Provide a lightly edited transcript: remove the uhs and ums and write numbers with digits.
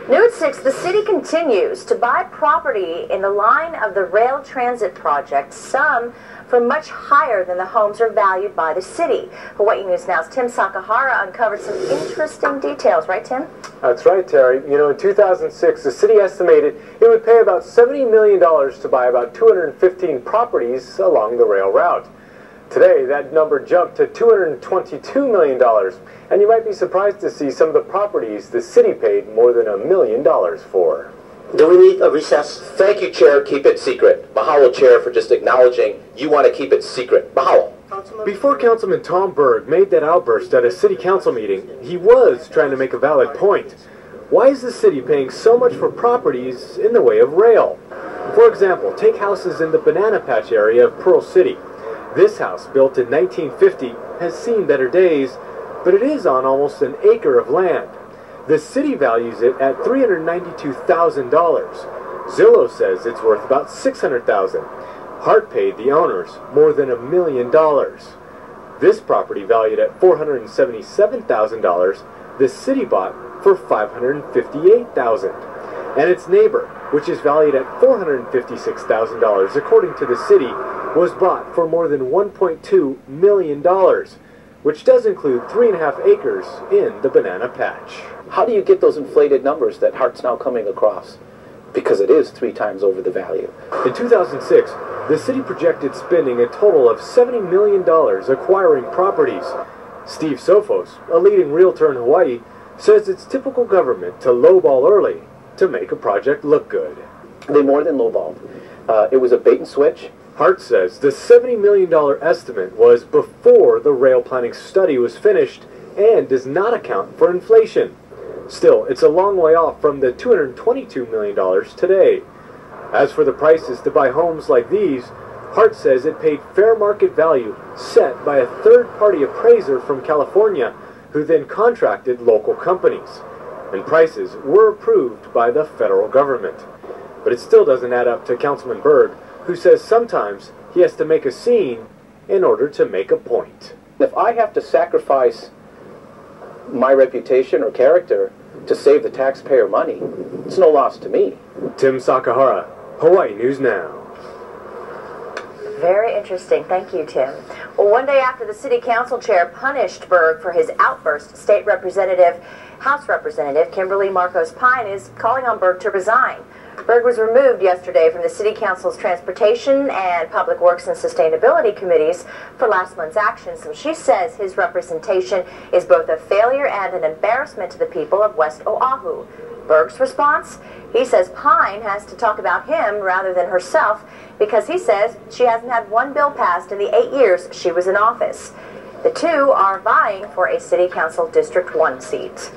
New at 6, the city continues to buy property in the line of the rail transit project, some for much higher than the homes are valued by the city. Hawaii News Now's Tim Sakahara uncovered some interesting details, right, Tim? That's right, Terry. You know, in 2006, the city estimated it would pay about $70 million to buy about 215 properties along the rail route. Today, that number jumped to $222 million, and you might be surprised to see some of the properties the city paid more than $1 million for. Do we need a recess? Thank you, Chair. Keep it secret. Mahalo, Chair, for just acknowledging you want to keep it secret. Mahalo. Before Councilman Tom Berg made that outburst at a city council meeting, he was trying to make a valid point. Why is the city paying so much for properties in the way of rail? For example, take houses in the Banana Patch area of Pearl City. This house, built in 1950, has seen better days, but it is on almost an acre of land. The city values it at $392,000. Zillow says it's worth about $600,000. Hart paid the owners more than $1 million. This property, valued at $477,000, the city bought for $558,000. And its neighbor, which is valued at $456,000, according to the city, was bought for more than $1.2 million, which does include 3.5 acres in the Banana Patch. How do you get those inflated numbers that Hart's now coming across? Because it is 3 times over the value. In 2006, the city projected spending a total of $70 million acquiring properties. Steve Sophos, a leading realtor in Hawaii, says it's typical government to lowball early to make a project look good. They more than lowballed. It was a bait and switch. Hart says the $70 million estimate was before the rail planning study was finished and does not account for inflation. Still, it's a long way off from the $222 million today. As for the prices to buy homes like these, Hart says it paid fair market value set by a third-party appraiser from California who then contracted local companies. And prices were approved by the federal government. But it still doesn't add up to Councilman Berg, who says sometimes he has to make a scene in order to make a point. If I have to sacrifice my reputation or character to save the taxpayer money, it's no loss to me. Tim Sakahara, Hawaii News Now. Very interesting. Thank you, Tim. Well, one day after the city council chair punished Berg for his outburst, House Representative Kimberly Marcos Pine is calling on Berg to resign. Berg was removed yesterday from the City Council's Transportation and Public Works and Sustainability Committees for last month's actions. And she says his representation is both a failure and an embarrassment to the people of West Oahu. Berg's response? He says Pine has to talk about him rather than herself because he says she hasn't had one bill passed in the 8 years she was in office. The two are vying for a City Council District 1 seat.